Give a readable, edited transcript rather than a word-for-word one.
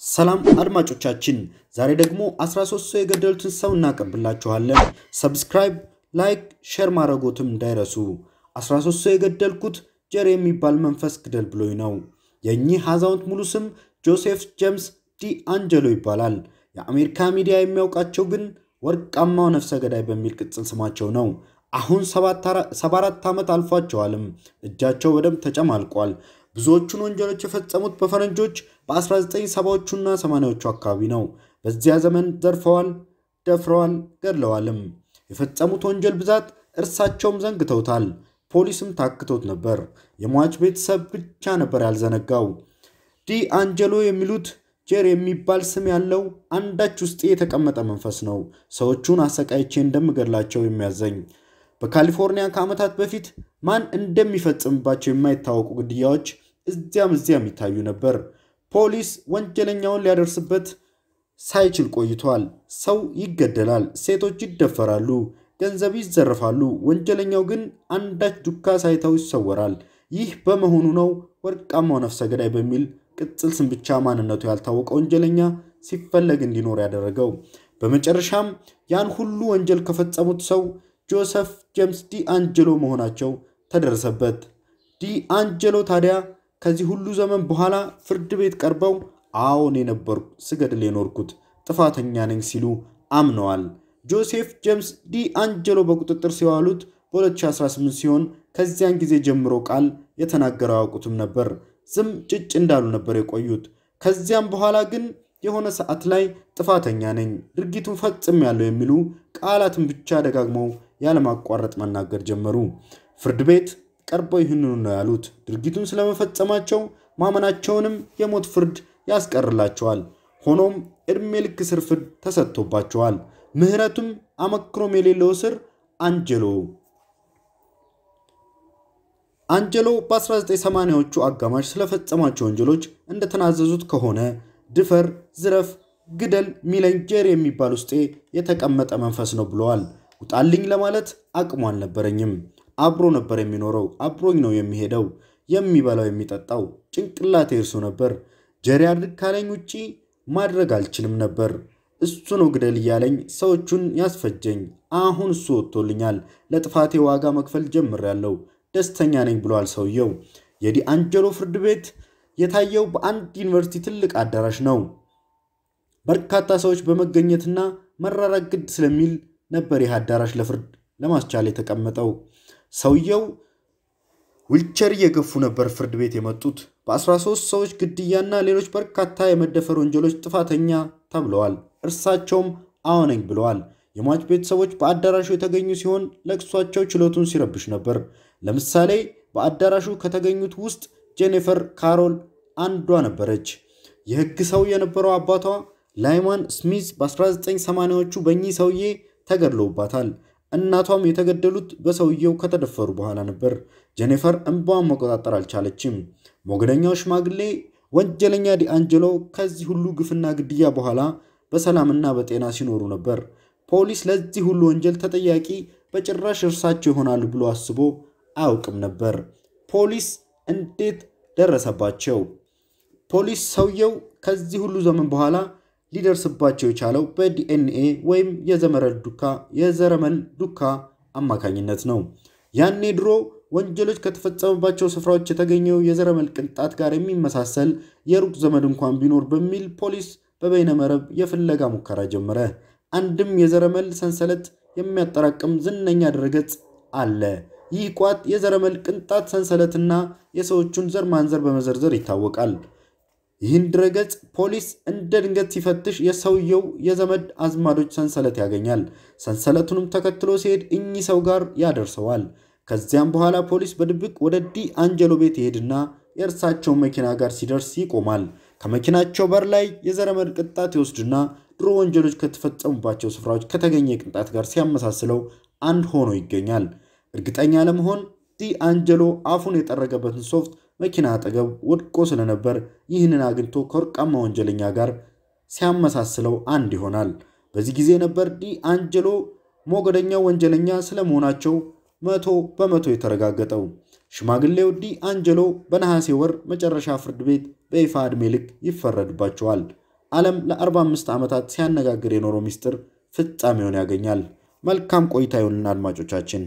ሰላም አድማጮቻችን ዛሬ ደግሞ 13 ሰው የገደሉትን ሰው እናቀርብላችኋለን ሰብስክራይብ ላይክ ሼር ማድረጎትም እንዳይረሱ 13 ሰው የገደልኩት ጀር የሚባል መንፈስ ግደል ብሎኝ ነው የኚህ አዛውንት ሙሉ ስም ጆሴፍ ጄምስ ዲአንጄሎ ይባላል የአሜሪካ ሚዲያ የሚያውቃቸው ግን ወርቃማው ነፍሰ ገዳይ በሚል ቅጽል ስማቸው ነው አሁን 74 ዓመት አልፏቸዋልም እጃቸው በደም ተጨማልቋል ብዙዎቹን ወንጀሎች የፈጸሙት በፈረንጆች በ1970ዎቹና 80ዎቹ አካባቢ ነው በዚያ ዘመን ዘርፈዋል ደፍረዋል ገድለዋልም የፈጸሙት ወንጀል ብዛት እርሳቸውም ዘንግተውታል ፖሊስም ታክቶት ነበር የሟች ቤተሰብ ብቻ ነበር ያልዘነጋው ዲአንጄሎ የሚሉት ጀር የሚባል ስም ያለው አንዳች ውስጥ የተቀመጠ መንፈስ ነው ሰዎቹን አሰቃይቼ እንደምገድላቸው የሚያዘኝ በካሊፎርኒያ ከዓመታት በፊት ማን እንደሚፈጽምባቸው የማይታወቁ ግድያዎች እዚያም ይታዩ ነበር ፖሊስ ወንጀለኛውን ሊያደርስበት ሳይችል ቆይቷል ሰው ይገደላል ሴቶች ይደፈራሉ ገንዘብ ይዘረፋሉ ወንጀለኛው ግን አንዳች ዱካ ሳይታው ይሰወራል ይህ በመሆኑ ነው ወርቃማው ነፍሰ ገዳይ በሚል ቅጽል ስም ብቻ ማንነቱ ያልታወቀ ወንጀለኛ ሲፈለግ እንዲኖር ያደረገው በመጨረሻም ያን ሁሉ ወንጀል ከፈጸሙት ሰው ጆሴፍ ጄምስ ዲአንጄሎ መሆናቸው ተደረሰበት ዲአንጄሎ ታዲያ ከዚህ ሁሉ ዘመን በኋላ ፍርድ ቤት ቀርበው አዎን የነበርኩ ስገድል የኖርኩት ጥፋተኛ ነኝ ሲሉ አምነዋል ጆሴፍ ጄምስ ዲአንጄሎ በቁጥጥር ሲዋሉት በ2018 ሲሆን ከዚያን ጊዜ ጀምሮ ቃል የተናገረው ያውቁትም ነበር ዝም ጭጭ እንዳሉ ነበር የቆዩት ከዚያም በኋላ ግን የሆነ ሰዓት ላይ ጥፋተኛ ነኝ ድርጊቱን ፈጽሜያለሁ የሚሉ ቃላትን ብቻ ደጋግመው ያለማቋረጥ መናገር ጀመሩ ፍርድ ቤት ቀርበው ይህንኑ ነው ያሉት ድርጊቱን ስለመፈጸማቸው ማመናቸውንም የሞት ፍርድ ያስቀርላቸዋል ሆኖም እድሜ ልክ እስር ፍርድ ተሰጥቶባቸዋል ምህረቱም አመክሮም የሌለው እስር አንጀሎ በ1980ዎቹ አጋማሽ ስለፈጸማቸው ወንጀሎች እንደተናዘዙት ከሆነ ድፈር ዝረፍ ግደል ሚለኝ ጀር የሚባል ውስጥ የተቀመጠ መንፈስ ነው ብለዋል ውጣልኝ ለማለት አቅሙ አልነበረኝም አብሮ ነበር የሚኖረው አብሮኝ ነው የሚሄደው የሚበላው የሚጠጣው ጭንቅላቴ እርሱ ነበር ጀር ያድርግ ካለኝ ውጪ ማድረግ አልችልም ነበር እሱ ነው ግደል ያለኝ ሰዎቹን ያስፈጀኝ አሁን እሱ ወጥቶልኛል ለጥፋቴ ዋጋ መክፈል ጀምሬያለሁ ደስተኛ ነኝ ብሏል ሰውየው የዲአንጄሎ ፍርድ ቤት የታየው በአንድ ዩኒቨርሲቲ ትልቅ አዳራሽ ነው በርካታ ሰዎች በመገኘትና መራራቅ ግድ ስለሚል ነበር ይህ አዳራሽ ለፍርድ ለማስቻል የተቀመጠው ሰውየው ዊልቸር እየገፉ ነበር ፍርድ ቤት የመጡት በ13 ሰዎች ግድያና ሌሎች በርካታ የመደፈር ወንጀሎች ጥፋተኛ ተብለዋል እርሳቸውም አዎነኝ ብለዋል የሟች ቤተሰቦች በአዳራሹ የተገኙ ሲሆን ለቅሷቸው ችሎቱን ሲረብሽ ነበር ለምሳሌ በአዳራሹ ከተገኙት ውስጥ ጄኒፈር ካሮል አንዷ ነበረች የህግ ሰው የነበረው አባቷ ላይማን ስሚዝ በ1980ዎቹ በእኚህ ሰውዬ ተገድለውባታል እናቷም የተገደሉት በሰውየው ከተደፈሩ በኋላ ነበር ጄኒፈር እንባዋን መቆጣጠር አልቻለችም ሞገደኛው ሽማግሌ ወንጀለኛ ዲአንጄሎ ከዚህ ሁሉ ግፍና ግድያ በኋላ በሰላምና በጤና ሲኖሩ ነበር ፖሊስ ለዚህ ሁሉ ወንጀል ተጠያቂ በጭራሽ እርሳቸው ይሆናሉ ብሎ አስቦ አያውቅም ነበር ፖሊስ እንዴት ደረሰባቸው ፖሊስ ሰውየው ከዚህ ሁሉ ዘመን በኋላ ሊደርስባቸው የቻለው በዲኤንኤ ወይም የዘረመል ዱካ አማካኝነት ነው ያኔ ድሮ ወንጀሎች ከተፈጸመባቸው ስፍራዎች የተገኘው የዘረመል ቅንጣት ጋር የሚመሳሰል የሩቅ ዘመድ እንኳን ቢኖር በሚል ፖሊስ በበይነ መረብ የፍለጋ ሙከራ ጀመረ አንድም የዘረመል ሰንሰለት የሚያጠራቅም ዝነኛ ድረገጽ አለ ይህ ቋት የዘረመል ቅንጣት ሰንሰለትና የሰዎቹን ዘር ማንዘር በመዘርዘር ይታወቃል ይህን ድረገጽ ፖሊስ እንደ ድንገት ሲፈትሽ የሰውየው የዘመድ አዝማዶች ሰንሰለት ያገኛል ሰንሰለቱንም ተከትሎ ሲሄድ እኚህ ሰው ጋር ያደርሰዋል ከዚያም በኋላ ፖሊስ በድብቅ ወደ ዲአንጄሎ ቤት ይሄድና የእርሳቸው መኪና ጋር ሲደርስ ይቆማል ከመኪናቸው በር ላይ የዘረመል ቅንጣት ይወስድና ድሮ ወንጀሎች ከተፈጸሙባቸው ስፍራዎች ከተገኘ ቅንጣት ጋር ሲያመሳስለው አንድ ሆኖ ይገኛል እርግጠኛ ለመሆን ዲአንጄሎ አፉን የጠረገበትን ሶፍት መኪና አጠገብ ወድቆ ስለነበር ይህንን አግኝቶ ከወርቃማ ወንጀለኛ ጋር ሲያመሳስለው አንድ ይሆናል በዚህ ጊዜ ነበር ዲአንጄሎ ሞገደኛው ወንጀለኛ ስለመሆናቸው 100% የተረጋገጠው ሽማግሌው ዲአንጄሎ በነሐሴ ወር መጨረሻ ፍርድ ቤት በይፋ ዕድሜ ልክ ይፈረድባቸዋል ዓለም ለ45 ዓመታት ሲያነጋግር የኖረው ሚስጥር ፍጻሜውን ያገኛል። መልካም ቆይታ ይሁንልን አድማጮቻችን።